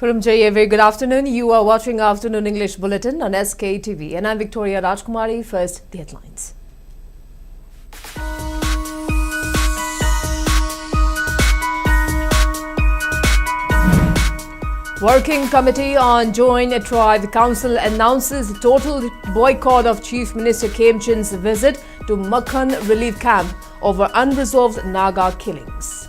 From Jay, very good afternoon. You are watching Afternoon English Bulletin on Sktv'S, and I'm Victoria Rajkumari. First, the headlines. Working Committee on Joint Tribe Council announces total boycott of Chief Minister Khemchand's visit to Makhan relief camp over unresolved Naga killings.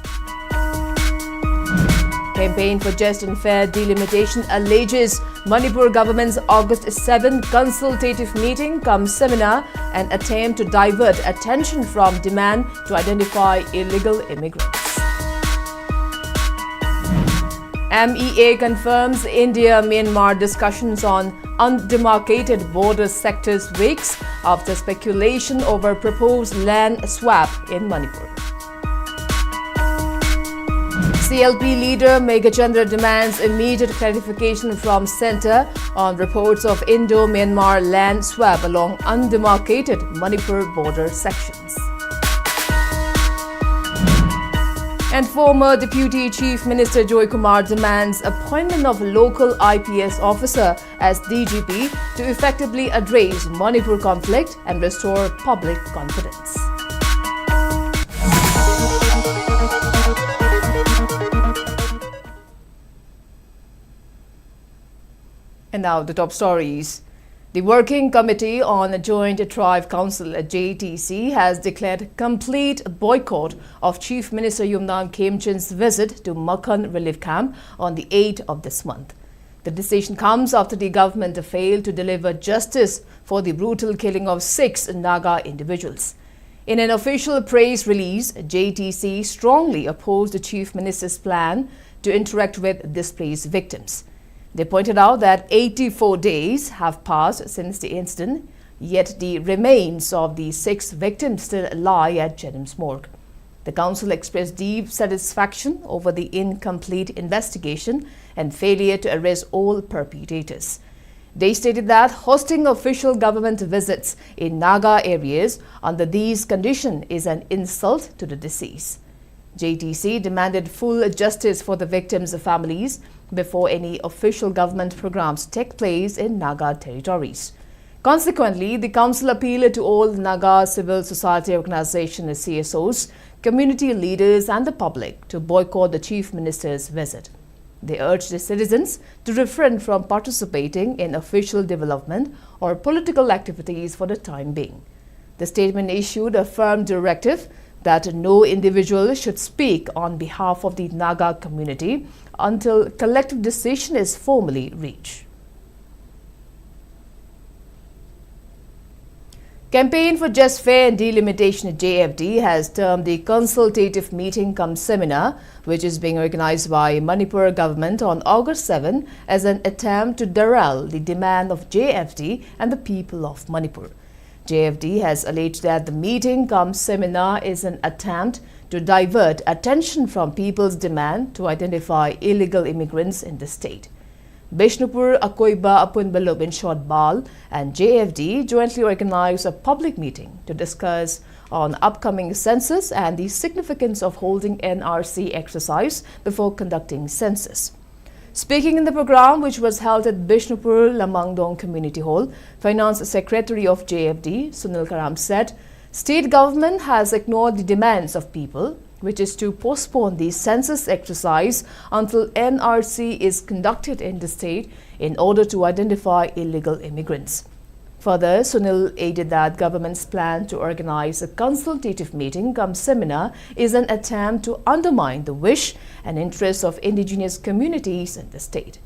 Campaign for Just and Fair Delimitation alleges Manipur government's August 7 consultative meeting cum seminar an attempt to divert attention from demand to identify illegal immigrants. MEA confirms India-Myanmar discussions on undemarcated border sectors weeks after speculation over proposed land swap in Manipur. CLP leader Meghachandra demands immediate clarification from centre on reports of Indo-Myanmar land swap along undemarcated Manipur border sections. And former Deputy Chief Minister Joy Kumar demands appointment of local IPS officer as DGP to effectively address Manipur conflict and restore public confidence. And now the top stories. The Working Committee on a Joint Tribe Council JTC has declared complete boycott of Chief Minister Yumnam Khemchand's visit to Makhan relief camp on the 8th of this month. The decision comes after the government failed to deliver justice for the brutal killing of 6 Naga individuals. In an official press release, JTC strongly opposed the Chief Minister's plan to interact with displaced victims. They pointed out that 84 days have passed since the incident, yet the remains of the 6 victims still lie at Jennings Morgue. The council expressed deep satisfaction over the incomplete investigation and failure to arrest all perpetrators. They stated that hosting official government visits in Naga areas under these conditions is an insult to the deceased. JTC demanded full justice for the victims' families before any official government programs take place in Naga territories. Consequently, the council appealed to all Naga civil society organizations, CSOs, community leaders and the public to boycott the Chief Minister's visit. They urged the citizens to refrain from participating in official development or political activities for the time being. The statement issued a firm directive that no individual should speak on behalf of the Naga community until collective decision is formally reached. Campaign for Just Fair and Delimitation JFD has termed the consultative meeting cum seminar, which is being organized by Manipur government on August 7 as an attempt to derail the demand of JFD and the people of Manipur. JFD has alleged that the meeting cum seminar is an attempt to divert attention from people's demand to identify illegal immigrants in the state. Bishnupur Akoiba Apunbalub in Short Bal and JFD jointly organized a public meeting to discuss on upcoming census and the significance of holding NRC exercise before conducting census. Speaking in the program, which was held at Bishnupur Lamangdong Community Hall, Finance Secretary of JFD, Sunil Karam, said, state government has ignored the demands of people, which is to postpone the census exercise until NRC is conducted in the state in order to identify illegal immigrants. Further, Sunil added that government's plan to organize a consultative meeting cum seminar is an attempt to undermine the wish and interests of indigenous communities in the state.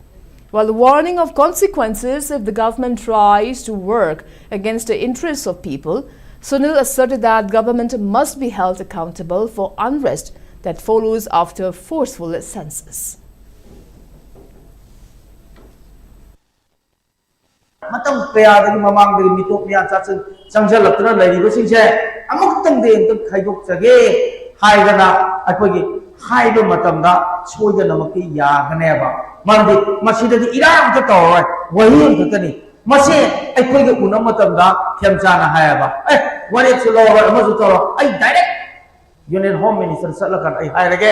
While warning of consequences if the government tries to work against the interests of people, Sunil asserted that government must be held accountable for unrest that follows after forceful census. Matang kaya dari mamang dari mitok niya sasen sangjal latna lagi basing se amok tang de ent khaidok sage hai gana akogi hai do matam da soida namaki ya gane ba mandi masida di iram ta to wahi ta ni mase akogi unam matam da khemchana hai ba wale chulo ba amazu to ai direct union home minister salakan ai hai lage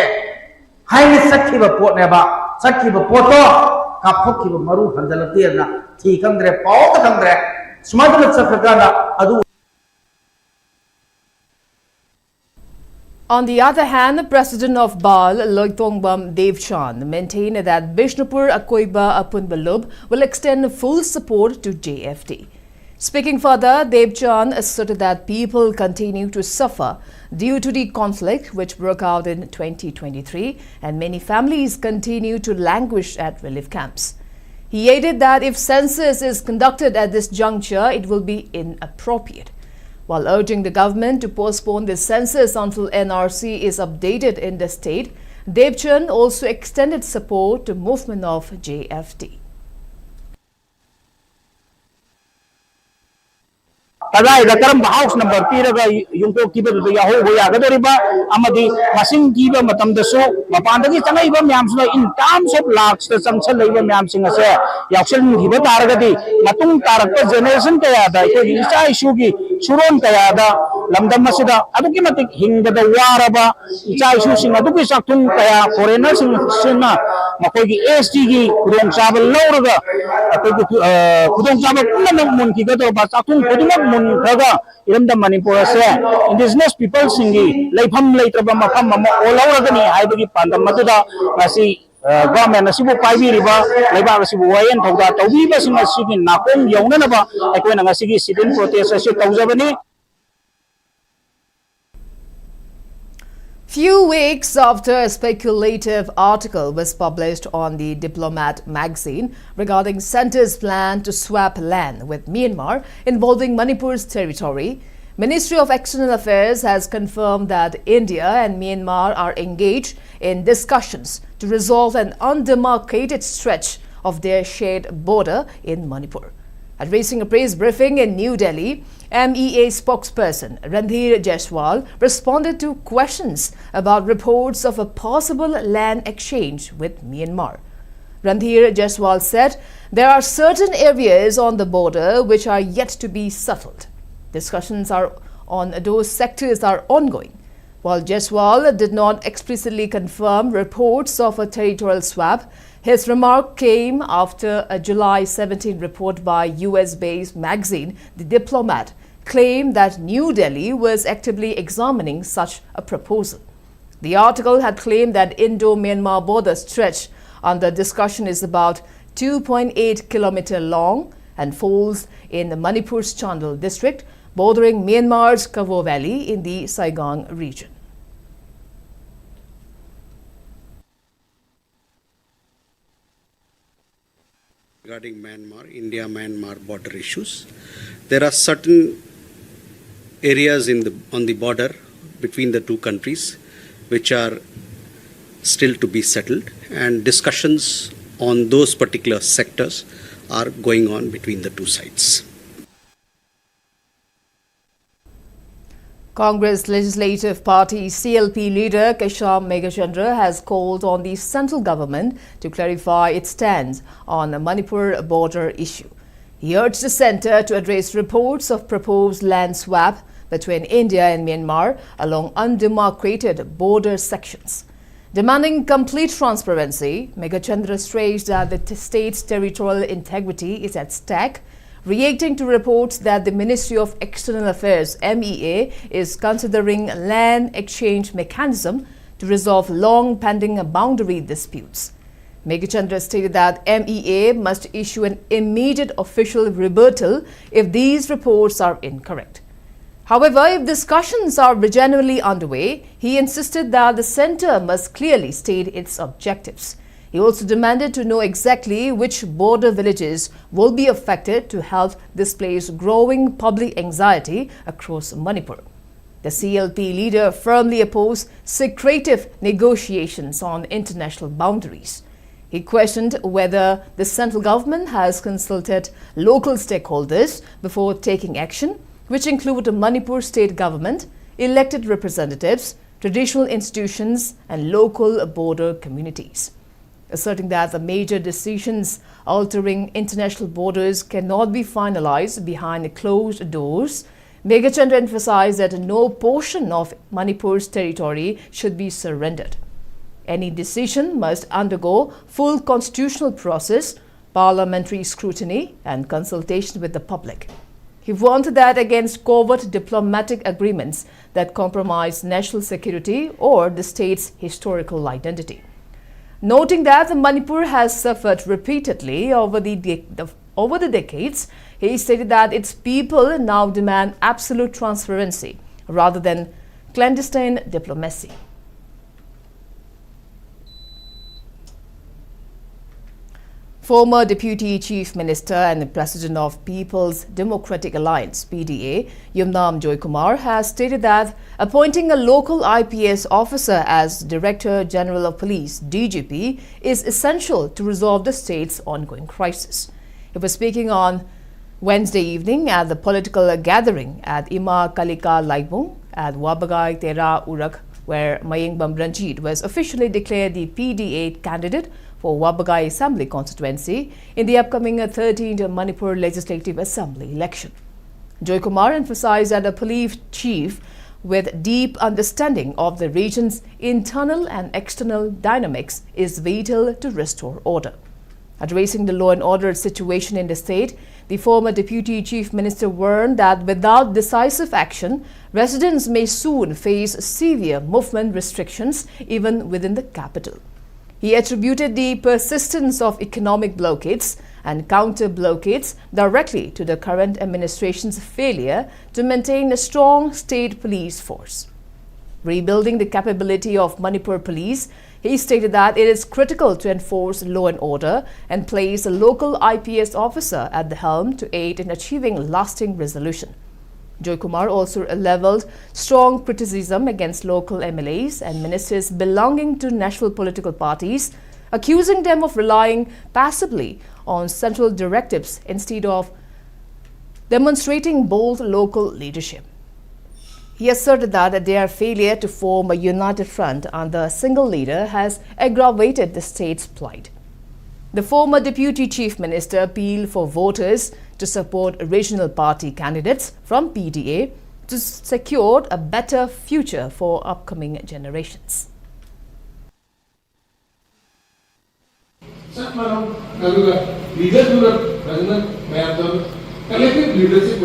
hai ni sakhi ba pot ne ba sakhi ba pot to kapthokkiba maru handalate na thi kangdre paw ta kangdre sumadana chakrakana adu. On the other hand, the president of BAL, Loitongbam Devchan, maintained that Bishnupur Akoiba Apunbalub will extend full support to JFD. Speaking further, Devchan asserted that people continue to suffer due to the conflict which broke out in 2023 and many families continue to languish at relief camps. He added that if census is conducted at this juncture, it will be inappropriate. While urging the government to postpone the census until NRC is updated in the state, Devchan also extended support to movement of JFD. Kadai da karam house number piraga yungko kiba da yaho hoya gadoriba amadi masing kiba matam da so mapandagi changai ba myam suna in terms of lakhs da changchal leiba myam singa se yaksel hiba taragadi matung tarakpa generation kaya da ko isa issue gi suron kaya da lamdam masida aduki matik hingda da waraba isa issue sing aduki sakthun kaya foreigner sing sinna makoi gi ST gi kurong sabal lawraga ko kurong sabal kunna mun ki ga do ba sakthun koduma Naga, Manipur, indigenous people singi, Lapham later Bamapam, all over the Ibagi Pandamatuda, Nasi, government, Nasibu Paivi River, Labasibu Wayan, Toga, Toviva Singasiki, Napom, Yonganaba, Equanasiki, sit-in protest, Tozavani. Few weeks after a speculative article was published on the Diplomat magazine regarding centre's plan to swap land with Myanmar involving Manipur's territory, Ministry of External Affairs has confirmed that India and Myanmar are engaged in discussions to resolve an undemarcated stretch of their shared border in Manipur. Addressing a press briefing in New Delhi, MEA spokesperson Randhir Jaiswal responded to questions about reports of a possible land exchange with Myanmar. Randhir Jaiswal said there are certain areas on the border which are yet to be settled. Discussions on those sectors are ongoing. While Jaiswal did not explicitly confirm reports of a territorial swap, his remark came after a July 17 report by US-based magazine The Diplomat claimed that New Delhi was actively examining such a proposal. The article had claimed that Indo-Myanmar border stretch under discussion is about 2.8 kilometers long and falls in the Manipur's Chandel district, bordering Myanmar's Kavo Valley in the Saigon region. Regarding Myanmar, India-Myanmar border issues, there are certain areas on the border between the two countries which are still to be settled, and discussions on those particular sectors are going on between the two sides. Congress Legislative Party CLP leader Kesham Megachandra has called on the central government to clarify its stance on the Manipur border issue. He urged the centre to address reports of proposed land swap between India and Myanmar along undemarcated border sections. Demanding complete transparency, Megachandra stressed that the state's territorial integrity is at stake, reacting to reports that the Ministry of External Affairs MEA is considering land exchange mechanism to resolve long-pending boundary disputes. Megachandra stated that MEA must issue an immediate official rebuttal if these reports are incorrect. However, if discussions are genuinely underway, he insisted that the centre must clearly state its objectives. He also demanded to know exactly which border villages will be affected to help displace growing public anxiety across Manipur. The CLP leader firmly opposed secretive negotiations on international boundaries. He questioned whether the central government has consulted local stakeholders before taking action, which include the Manipur state government, elected representatives, traditional institutions, and local border communities. Asserting that the major decisions altering international borders cannot be finalized behind closed doors, Megachandra emphasized that no portion of Manipur's territory should be surrendered. Any decision must undergo full constitutional process, parliamentary scrutiny and consultation with the public. He warned that against covert diplomatic agreements that compromise national security or the state's historical identity. Noting that Manipur has suffered repeatedly over the decades, he stated that its people now demand absolute transparency rather than clandestine diplomacy. Former Deputy Chief Minister and President of People's Democratic Alliance (PDA), Yumnam Joykumar, has stated that appointing a local IPS officer as Director General of Police (DGP) is essential to resolve the state's ongoing crisis. He was speaking on Wednesday evening at the political gathering at Ima Kalika Laibung at Wabagai Tera Urak, where Maying Bamranjit was officially declared the PDA candidate for Wabagai Assembly constituency in the upcoming 13th Manipur Legislative Assembly election. Joykumar emphasized that a police chief with deep understanding of the region's internal and external dynamics is vital to restore order. Addressing the law and order situation in the state, the former Deputy Chief Minister warned that without decisive action, residents may soon face severe movement restrictions even within the capital. He attributed the persistence of economic blockades and counter-blockades directly to the current administration's failure to maintain a strong state police force. Rebuilding the capability of Manipur police, he stated that it is critical to enforce law and order and place a local IPS officer at the helm to aid in achieving lasting resolution. Joykumar also leveled strong criticism against local MLAs and ministers belonging to national political parties, accusing them of relying passively on central directives instead of demonstrating bold local leadership. He asserted that their failure to form a united front under a single leader has aggravated the state's plight. The former Deputy Chief Minister appealed for voters to support regional party candidates from PDA to secure a better future for upcoming generations. Collective leadership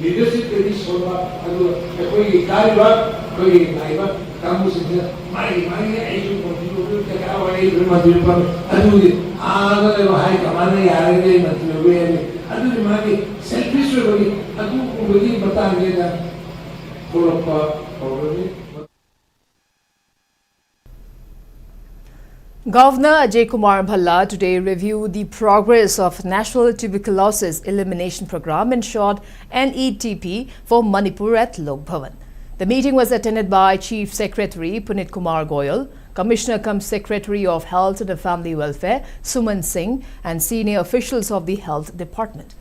leadership is so Governor Ajay Kumar Bhalla today reviewed the progress of National Tuberculosis Elimination Program, in short NETP, for Manipur at Lok Bhavan. The meeting was attended by Chief Secretary Punit Kumar Goyal, Commissioner cum Secretary of Health and Family Welfare Suman Singh, and senior officials of the Health Department.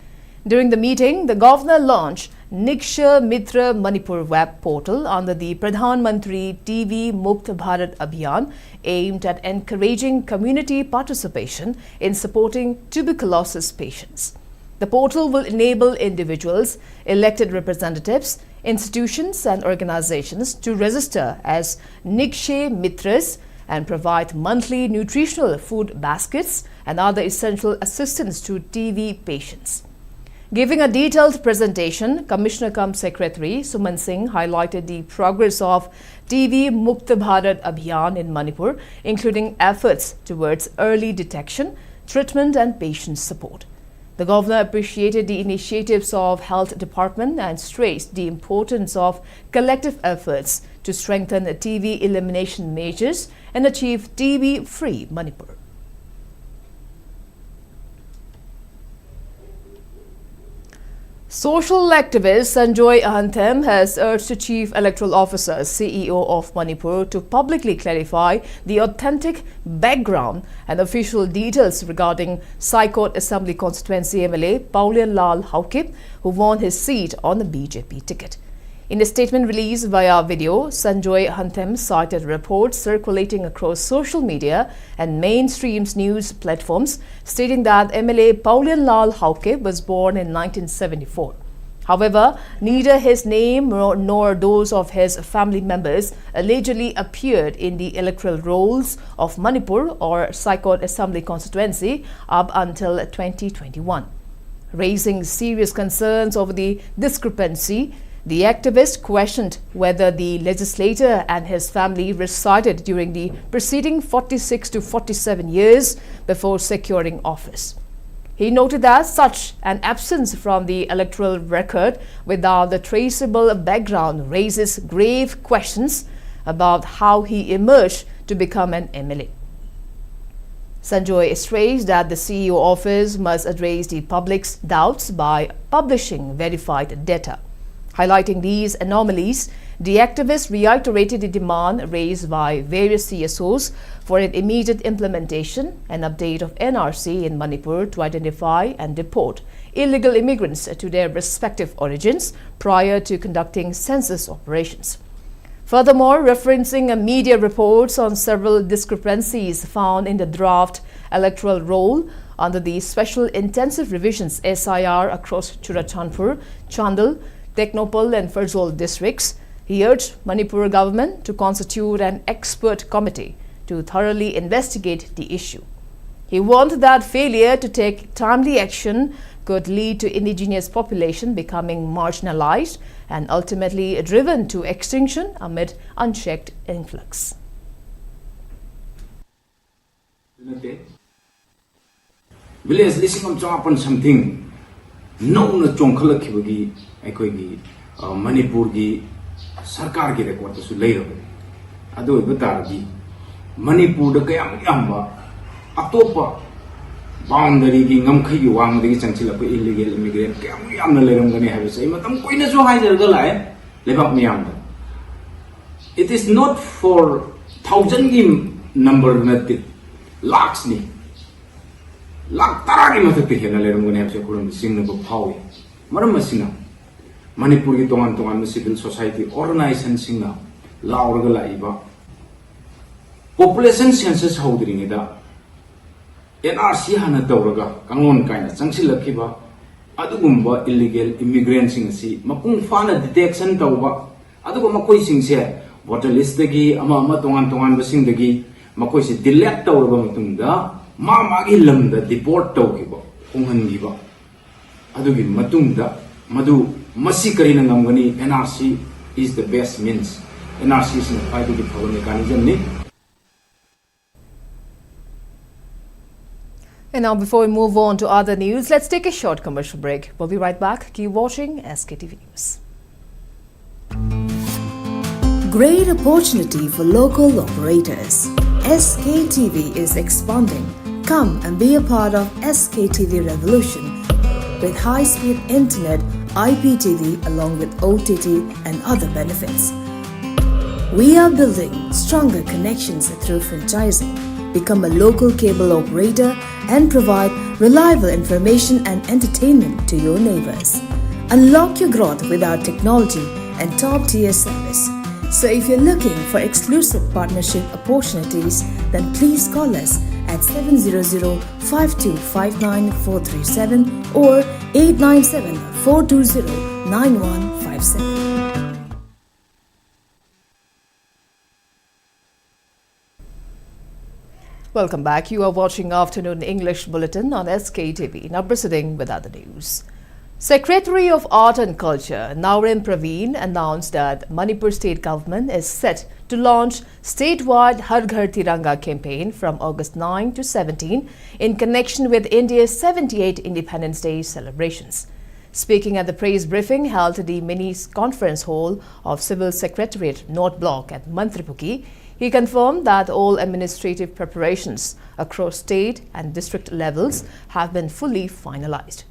During the meeting, the Governor launched Niksha Mitra Manipur web portal under the Pradhan Mantri TV Mukt Bharat Abhiyan, aimed at encouraging community participation in supporting tuberculosis patients. The portal will enable individuals, elected representatives, institutions and organizations to register as Nikshe Mitras and provide monthly nutritional food baskets and other essential assistance to TB patients. Giving a detailed presentation, Commissioner cum Secretary Suman Singh highlighted the progress of TB Mukt Bharat Abhiyan in Manipur, including efforts towards early detection, treatment and patient support. The Governor appreciated the initiatives of Health Department and stressed the importance of collective efforts to strengthen TB elimination measures and achieve TB-free Manipur. Social activist Sanjoy Ahanthem has urged the Chief Electoral Officer, CEO of Manipur, to publicly clarify the authentic background and official details regarding Saikot Assembly Constituency MLA Paulian Lal Haukip, who won his seat on the BJP ticket. In a statement released via video, Sanjoy Ahanthem cited reports circulating across social media and mainstream news platforms stating that MLA Paulian Lal Haukip was born in 1974. However, neither his name nor those of his family members allegedly appeared in the electoral rolls of Manipur or Saikot Assembly Constituency up until 2021. Raising serious concerns over the discrepancy, the activist questioned whether the legislator and his family resided during the preceding 46 to 47 years before securing office. He noted that such an absence from the electoral record without the traceable background raises grave questions about how he emerged to become an MLA. Sanjoy stressed that the CEO office must address the public's doubts by publishing verified data. Highlighting these anomalies, the activists reiterated the demand raised by various CSOs for an immediate implementation and update of NRC in Manipur to identify and deport illegal immigrants to their respective origins prior to conducting census operations. Furthermore, referencing media reports on several discrepancies found in the draft electoral roll under the Special Intensive Revisions SIR across Churachandpur, Chandal, Technopal and Ferjol districts, he urged Manipur government to constitute an expert committee to thoroughly investigate the issue. He warned that failure to take timely action could lead to indigenous population becoming marginalized and ultimately driven to extinction amid unchecked influx. Village listing of Japan something no chonkalaki Manipur gi Sarkar ki record to later. Ado Batari Manipur the Kayam Yamba Atopa boundary gi Namki Wang the Chanchilla illegal immigrant Kayam Lerum gonna have a say, Matam Queen so high the line, live up Mianda. It is not for thousand game number method, lakhs ni. Lakh Tarani Matapihana Lerum gonna have a single power. Maramasina. Manipuri Tongan civil society organization Laura Laiba population census holding it up. NRC Hana Doraga, Kangon kind of Sansilakiba, Adugumba illegal immigrants in the sea, Mapung Fana detection Tauba, Aduguma sing here, water listagi, Amama Tongan Basing the Gi, Makosi delect over Matunda, Mamagilam the deport Tokiba, Ungangiba, Adugi Matunda, Madu. Masikarina Namgani, NRC is the best means. NRC is a fight to the power mechanism. And now, before we move on to other news, let's take a short commercial break. We'll be right back. Keep watching SKTV News. Great opportunity for local operators. SKTV is expanding. Come and be a part of SKTV revolution with high-speed internet, IPTV along with OTT and other benefits. We are building stronger connections through franchising. Become a local cable operator and provide reliable information and entertainment to your neighbors. Unlock your growth with our technology and top-tier service. So if you're looking for exclusive partnership opportunities, then please call us at 700-5259-437 or 897-420-9157. Welcome back. You are watching Afternoon English Bulletin on SKTV. Now proceeding with other news. Secretary of Art and Culture Naurin Praveen announced that Manipur state government is set to launch statewide Har Ghar Tiranga campaign from August 9 to 17 in connection with India's 78th Independence Day celebrations. Speaking at the press briefing held at the mini conference hall of Civil Secretariat North Block at Manipur, he confirmed that all administrative preparations across state and district levels have been fully finalized.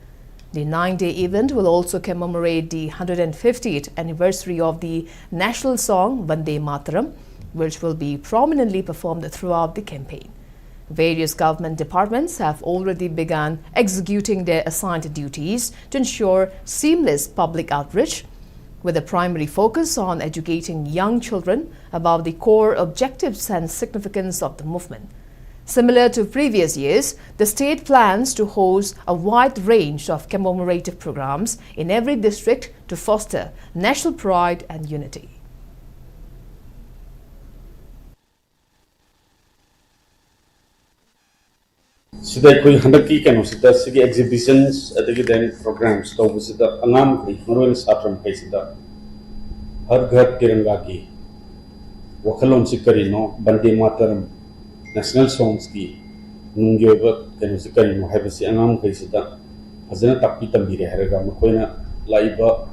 The 9-day event will also commemorate the 150th anniversary of the national song Vande Mataram, which will be prominently performed throughout the campaign. Various government departments have already begun executing their assigned duties to ensure seamless public outreach, with a primary focus on educating young children about the core objectives and significance of the movement. Similar to previous years, the state plans to host a wide range of commemorative programs in every district to foster national pride and unity. Sida koi handaki kano sida sigi exhibitions adagi then programs to sida angam koi marwal satram kai sida Har Ghar Tiranga ki wakalon sikari no Vande Mataram national songs ki nungyo ba kano sikari no habisi angam kai sida hazana takpi tambire haraga makoina laiba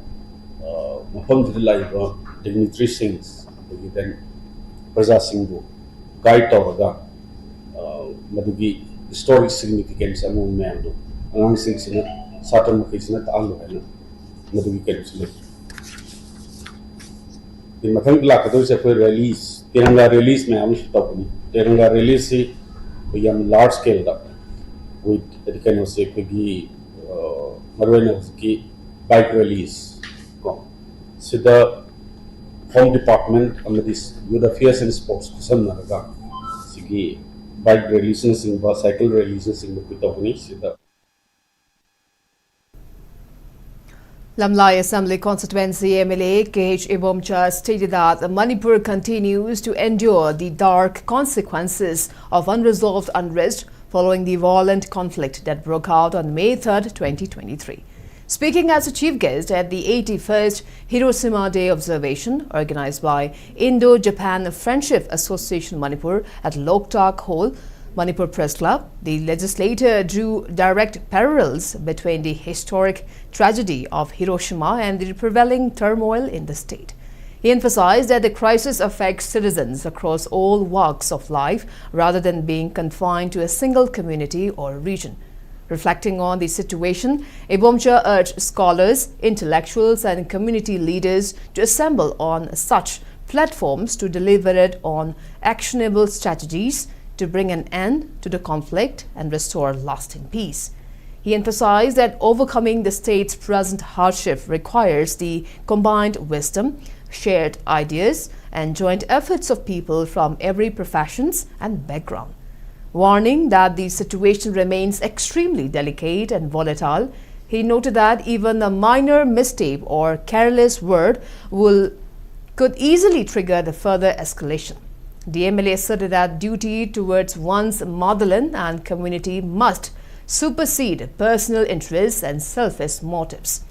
mafam dil laiba dignitary sings adagi then praja singbu guide tawraga madugi historic significance among men do among six in certain occasion at all and madugi can in mathang la ka do se koi release tiranga release mein am stopni tiranga release se yam large scale da with the kind of say ki marwena ki bike release ko sida home department amadis youth affairs and sports kusam naraga sigi bike releases in cycle releases in the Pitavani Sida. Lamlai Assembly Constituency MLA KH Ibomcha stated that Manipur continues to endure the dark consequences of unresolved unrest following the violent conflict that broke out on May 3, 2023. Speaking as a chief guest at the 81st Hiroshima Day observation organized by Indo-Japan Friendship Association Manipur at Loktak Hall, Manipur Press Club, the legislator drew direct parallels between the historic tragedy of Hiroshima and the prevailing turmoil in the state. He emphasized that the crisis affects citizens across all walks of life rather than being confined to a single community or region. Reflecting on the situation, Ibomcha urged scholars, intellectuals and community leaders to assemble on such platforms to deliberate on actionable strategies to bring an end to the conflict and restore lasting peace. He emphasized that overcoming the state's present hardship requires the combined wisdom, shared ideas and joint efforts of people from every profession and background. Warning that the situation remains extremely delicate and volatile, he noted that even a minor mistake or careless word could easily trigger the further escalation. The MLA asserted that duty towards one's motherland and community must supersede personal interests and selfish motives.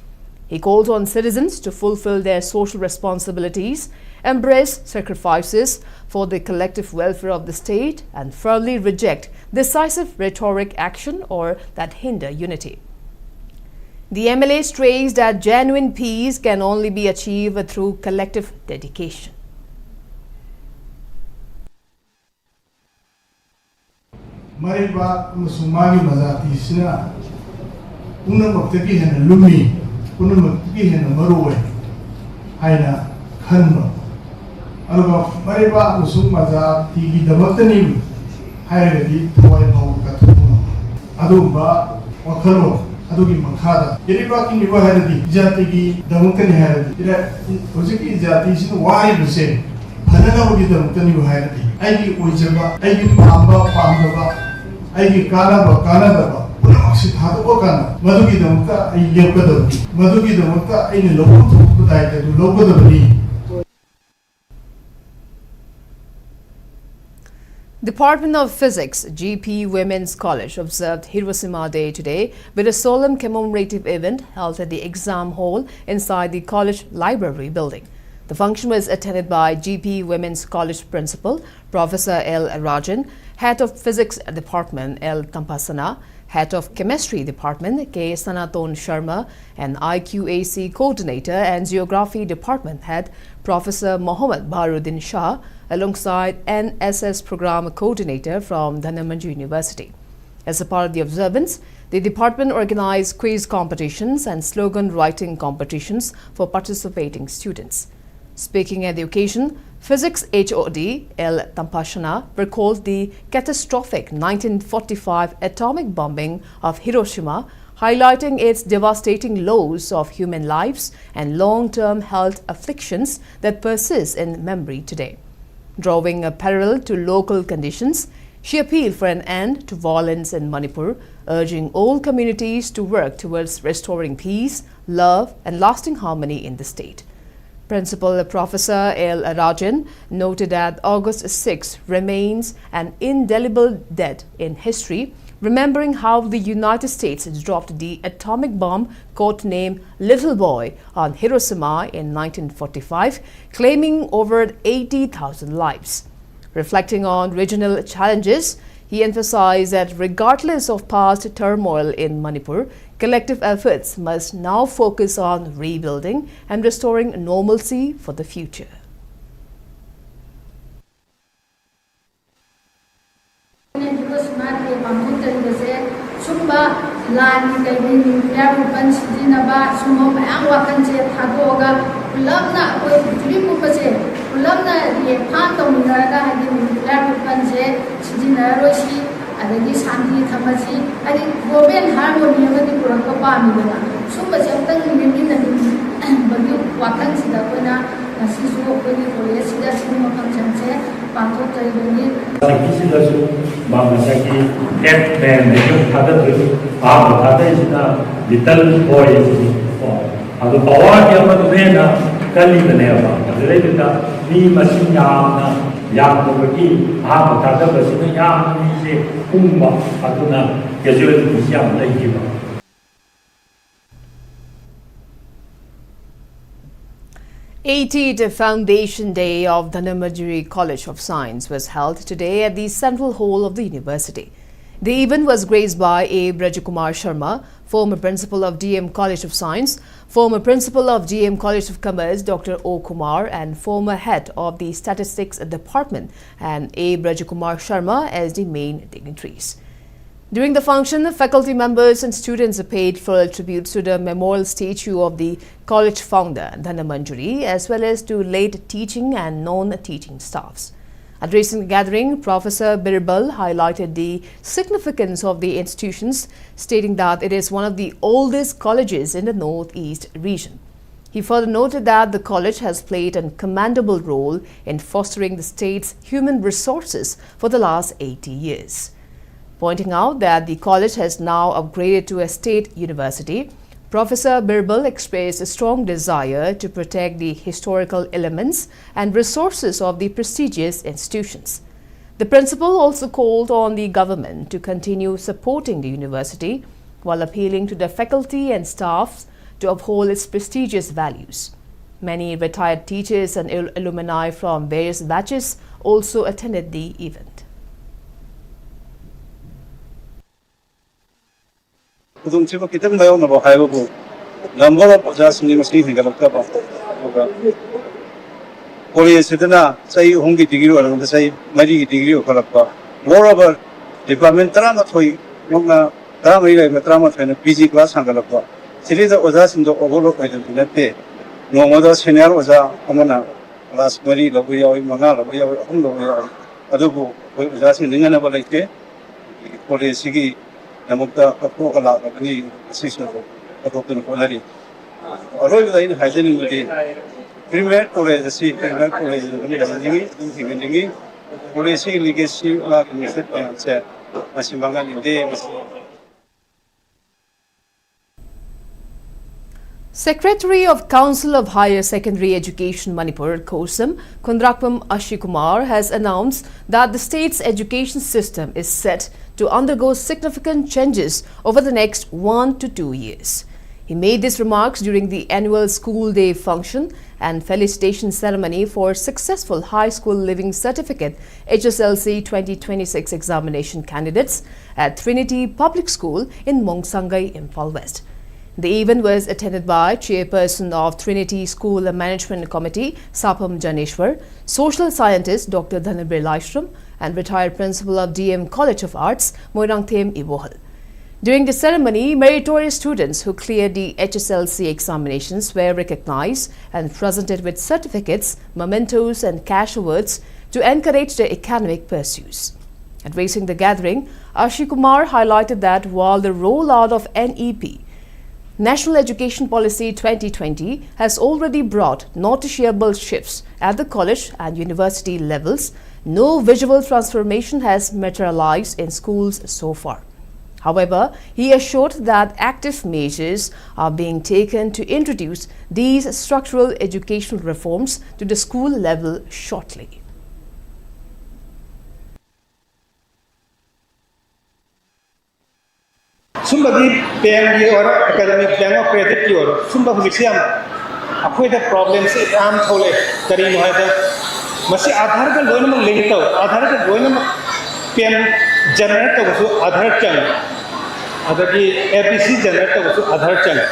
He called on citizens to fulfill their social responsibilities, embrace sacrifices for the collective welfare of the state, and firmly reject decisive rhetoric action or that hinder unity. The MLA stressed that genuine peace can only be achieved through collective dedication. Mariba Musumagi Mazati Sina Unamakaki and Lumi Unamakaki and Maroe Haina Kanma Alba Mariba Musum Mazati the Matani Hairadi Toy Katuna Aduba Wakaro Adugi Makada Yeribaki Niva Haradi Jatigi Damakani Haradi Oziki Jati why to say Panana with the Mutani Haradi Aiki Ujaba Aiki Pamba Pamba Aiki Kanaba Pulaxi Hadokana Maduki the Muka Yakada Maduki the Muka in the logo the Department of Physics, GP Women's College observed Hiroshima Day today with a solemn commemorative event held at the exam hall inside the college library building. The function was attended by GP Women's College Principal Professor L. Rajan, Head of Physics Department L. Tampasana, Head of Chemistry Department K. Sanaton Sharma, and IQAC Coordinator and Geography Department Head Professor Mohammad Baharuddin Shah, alongside NSS Program Coordinator from Dhannamanju University. As a part of the observance, The department organized quiz competitions and slogan writing competitions for participating students. Speaking at the occasion, Physics HOD L. Tampashana recalled the catastrophic 1945 atomic bombing of Hiroshima, highlighting its devastating loss of human lives and long-term health afflictions that persist in memory today. Drawing a parallel to local conditions, she appealed for an end to violence in Manipur, urging all communities to work towards restoring peace, love, and lasting harmony in the state. Principal Professor L. Rajan noted that August 6 remains an indelible debt in history, remembering how the United States dropped the atomic bomb codenamed Little Boy on Hiroshima in 1945, claiming over 80,000 lives. Reflecting on regional challenges, he emphasized that regardless of past turmoil in Manipur, collective efforts must now focus on rebuilding and restoring normalcy for the future. adagi shanti thamasi adi global harmony amadi purakpa pamidana sumba jamtang nimina bagi wakang sida koina nasisu okoni college sida summa functionse pathok taibani kisidasu mamasaki cat band you thada thada isina little boy adu power yama dumena kali ne ba adreita ni masinya yang bagi apa kata bersih yang ni se umma atuna kejual siam lagi ba. 80th Foundation Day of the Manipuri College of Science was held today at the Central Hall of the university. The event was graced by A. Brajakumar Sharma, former principal of DM College of Science, former principal of DM College of Commerce Dr. O. Kumar, and former head of the Statistics Department, and A. Brajakumar Sharma as the main dignitaries. During the function, faculty members and students paid full tribute to the memorial statue of the college founder, Dhanamanjuri, as well as to late teaching and non-teaching staffs. Addressing the gathering, Professor Birbal highlighted the significance of the institutions, stating that it is one of the oldest colleges in the Northeast region. He further noted that the college has played a commendable role in fostering the state's human resources for the last 80 years. Pointing out that the college has now upgraded to a state university, Professor Birbal expressed a strong desire to protect the historical elements and resources of the prestigious institutions. The principal also called on the government to continue supporting the university while appealing to the faculty and staff to uphold its prestigious values. Many retired teachers and alumni from various batches also attended the event. Khudungcheba kitang bayo na bahaybo ko number of ojas ni masli hingalakta ba oga kori sidana sai hongi degree wala sai mari degree khalakpa moreover department tara ma thoi mongna tara mai lai matra ma thena PG class hangalakpa sili da ojas indo ogolo kai dinate nomoda senior oja amana class mari labu yawi manga labu yawi hum labu yawi adugo ojas ni ngana ba laite kori sigi namukta kapko kala ni assistant kapko ko lari aro da in hygiene mudi premier college si premier college ni dingi college legacy la ni set se masimanga ni de. Secretary of Council of Higher Secondary Education Manipur, Kosam, Kundrakpam Ashikumar, has announced that the state's education system is set to undergo significant changes over the next 1 to 2 years. He made these remarks during the annual school day function and felicitation ceremony for successful high school living certificate HSLC 2026 examination candidates at Trinity Public School in Mongsangai, Imphal West. The event was attended by Chairperson of Trinity School Management Committee, Sapam Janeshwar, social scientist Dr. Dhanabir Laishram, and retired principal of DM College of Arts, Moirangthem Ibohal. During the ceremony, meritorious students who cleared the HSLC examinations were recognized and presented with certificates, mementos and cash awards to encourage their academic pursuits. Addressing the gathering, Ashish Kumar highlighted that while the rollout of NEP, National Education Policy 2020, has already brought noticeable shifts at the college and university levels, no visual transformation has materialized in schools so far. However, he assured that active measures are being taken to introduce these structural educational reforms to the school level shortly. Somebody paying or academic plan of credit your somebody Siam. A quite of problems if I'm told Karim either. Must Adhar Loinum later, Adhar Loinum pen generator was Adhar channel. Other ABC generator was Adhar channel.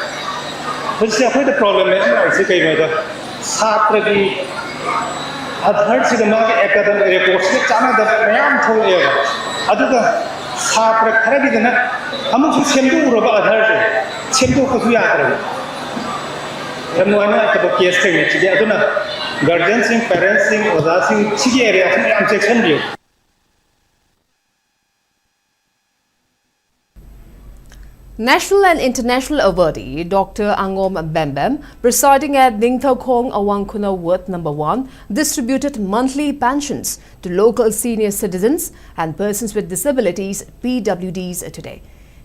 But see, quite the problem I say, mother. Satragi Adhar Sigamaka academic reports, Chana the Mayam told you. Other Satra Karabidana. हम उस सेंटू रोबा आधार से सेंटू को भी आकर है हम वाना तब केस थे में चीज़ अदुना गार्जियन सिंग पेरेंट्स सिंग ओदा सिंग चीज़ एरिया से हम सेक्शन दियो National and international awardee Dr. Angom Bembem, presiding at Ningthau Khong Awangkhuna Ward No. 1, distributed monthly pensions to local senior citizens and persons with disabilities (PWDs) today.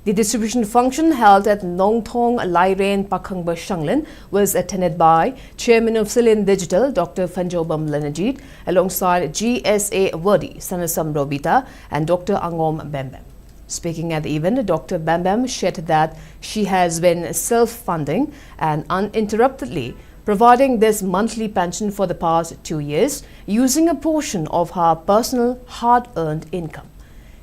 The distribution function held at Nongthong Lairen Pakhangba Shanglin was attended by Chairman of Celine Digital Dr. Fanjobam Lenajit alongside GSA awardee Sanasam Robita and Dr. Angom Bembem. Speaking at the event, Dr. Bembem shared that she has been self-funding and uninterruptedly providing this monthly pension for the past 2 years using a portion of her personal hard-earned income.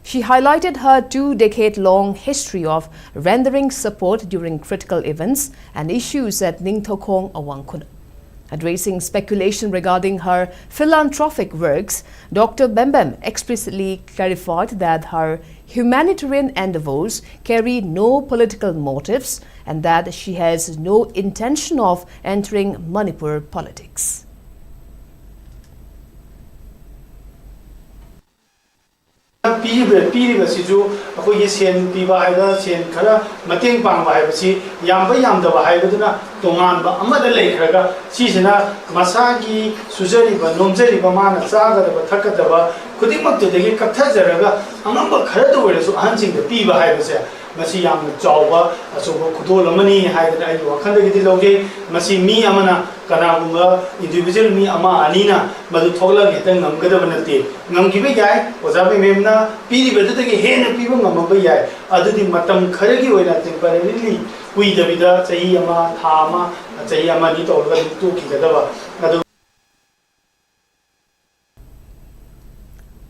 She highlighted her 2-decade-long history of rendering support during critical events and issues at Ningthau Khong Awangkhuna. Addressing speculation regarding her philanthropic works, Dr. Bembem explicitly clarified that her humanitarian endeavors carry no political motives and that she has no intention of entering Manipur politics. ꯄꯤꯔꯤꯕꯁꯤꯁꯨ ꯑꯩꯈꯣꯏꯒꯤ ꯁꯦꯟ ꯄꯤꯕ ꯍꯥꯏꯕ ꯁꯦꯟ ꯈꯔ ꯃꯇꯦꯡ ꯄꯥꯡꯕ ꯍꯥꯏꯕꯁꯤ ꯌꯥꯝꯕ ꯌꯥꯝꯗꯕ ꯍꯥꯏꯕꯗꯨꯅ ꯇꯣꯉꯥꯟꯕ ꯑꯃꯗ ꯂꯩꯈ꯭ꯔꯒ ꯁꯤꯁꯤꯅ ꯃꯁꯥꯒꯤ ꯁꯨꯖꯔꯤꯕ ꯅꯣꯝꯖꯔꯤꯕ ꯃꯥꯅ ꯆꯥꯒꯗꯕ ꯊꯛꯀꯗꯕ ꯈꯨꯗꯤꯡꯃꯛꯇꯨꯗꯒꯤ ꯀꯛꯊꯖꯔꯒ ꯑꯉꯝꯕ ꯈꯔꯗ ꯑꯣꯏꯔꯁꯨ ꯑꯍꯟꯁꯤꯡꯗ ꯄꯤꯕ ꯍꯥꯏꯕꯁꯦ ꯃꯁꯤ ꯌꯥꯝꯅ ꯆꯥꯎꯕ ꯑꯆꯧꯕ ꯈꯨꯗꯣꯜ ꯑꯃꯅꯤ ꯍꯥꯏꯗꯅ ꯑꯩꯒꯤ ꯋꯥꯈꯜꯗꯒꯤꯗꯤ ꯂꯧꯖꯩ ꯃꯁꯤ ꯃꯤ ꯑꯃꯅ ꯀꯅꯥꯒꯨꯝꯕ ꯏꯟꯗꯤꯕꯤꯖꯨꯋꯦꯜ ꯃꯤ ꯑꯃ ꯑꯅꯤꯅ ꯃꯗꯨ ꯊꯣꯛꯂꯒ ꯍꯦꯛꯇ ꯉꯝꯒꯗꯕ ꯅꯠꯇꯦ ꯉꯝꯈꯤꯕ ꯌꯥꯏ ꯑꯣꯖꯥ ꯃꯦꯝꯅ ꯄꯤꯔꯤꯕꯗꯨꯗꯒꯤ ꯍꯦꯟꯅ ꯄꯤꯕ ꯉꯝꯃꯕ ꯌꯥꯏ ꯑꯗꯨꯗꯤ ꯃꯇꯝ ꯈꯔꯒꯤ ꯑꯣꯏꯅ ꯇꯦꯝꯄꯔꯦꯔꯤꯂꯤ ꯀꯨꯏꯗꯕꯤꯗ ꯆꯍꯤ ꯑꯃ ꯊꯥ ꯑꯃ ꯆꯍꯤ ꯑꯃꯅꯤ ꯇꯧꯔꯒ ꯑꯗꯨꯝ ꯇꯣꯛꯈꯤꯒꯗꯕ ꯑꯗꯨ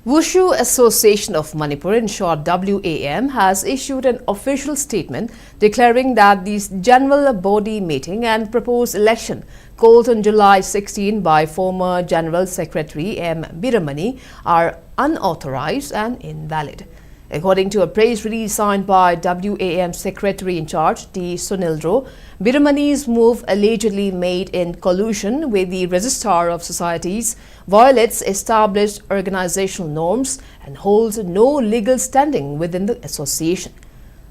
Wushu Association of Manipur, in short WAM, has issued an official statement declaring that the general body meeting and proposed election called on July 16 by former General Secretary M. Biramani are unauthorized and invalid. According to a press release signed by WAM Secretary in charge D. Sunildro, Biramani's move, allegedly made in collusion with the Registrar of Societies, violates established organizational norms and holds no legal standing within the association.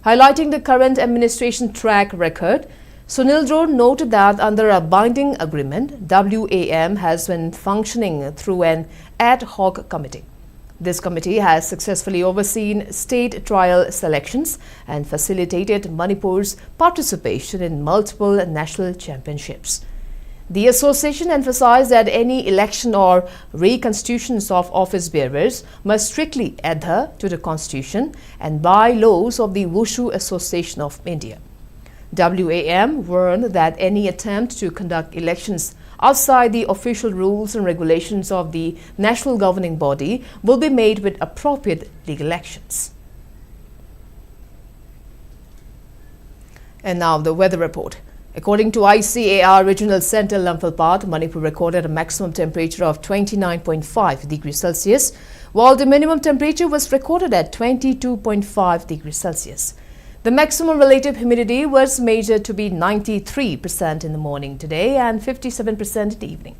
Highlighting the current administration track record, Sunildro noted that under a binding agreement, WAM has been functioning through an ad hoc committee. This committee has successfully overseen state trial selections and facilitated Manipur's participation in multiple national championships. The association emphasized that any election or reconstitutions of office bearers must strictly adhere to the constitution and bylaws of the Wushu Association of India. WAM warned that any attempt to conduct elections outside the official rules and regulations of the national governing body will be made with appropriate legal actions. And now the weather report. According to ICAR Regional Center Imphal, Manipur recorded a maximum temperature of 29.5 degrees Celsius, while the minimum temperature was recorded at 22.5 degrees Celsius. The maximum relative humidity was measured to be 93% in the morning today and 57% in the evening.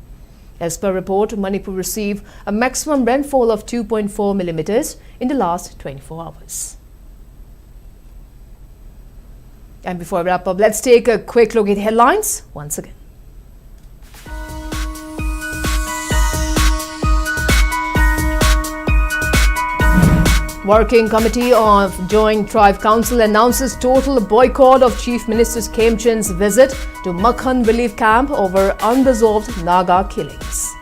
As per report, Manipur received a maximum rainfall of 2.4 millimeters in the last 24 hours. And before we wrap up, let's take a quick look at headlines once again. Working Committee of Joint Tribe Council announces total boycott of Chief Minister Khemchand's visit to Makhan relief camp over unresolved Naga killings.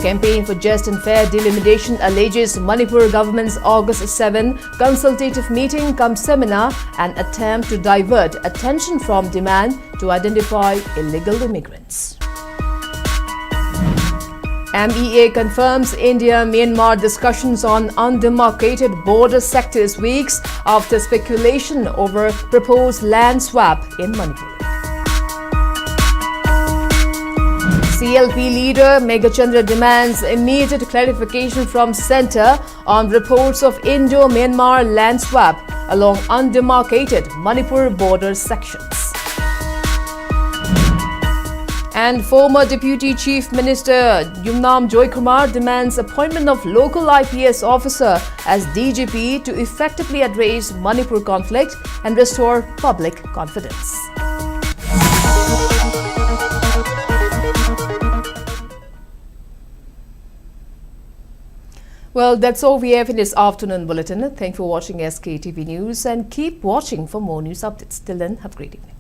Campaign for Just and Fair Delimitation alleges Manipur government's August 7 consultative meeting cum seminar an attempt to divert attention from demand to identify illegal immigrants. MEA confirms India-Myanmar discussions on undemarcated border sectors weeks after speculation over proposed land swap in Manipur. CLP leader Meghachandra demands immediate clarification from centre on reports of Indo-Myanmar land swap along undemarcated Manipur border sections. And former Deputy Chief Minister Yumnam Joykumar demands appointment of local IPS officer as DGP to effectively address Manipur conflict and restore public confidence. Well, that's all we have in this afternoon bulletin. Thank you for watching SKTV News and keep watching for more news updates. Till then, have a great evening.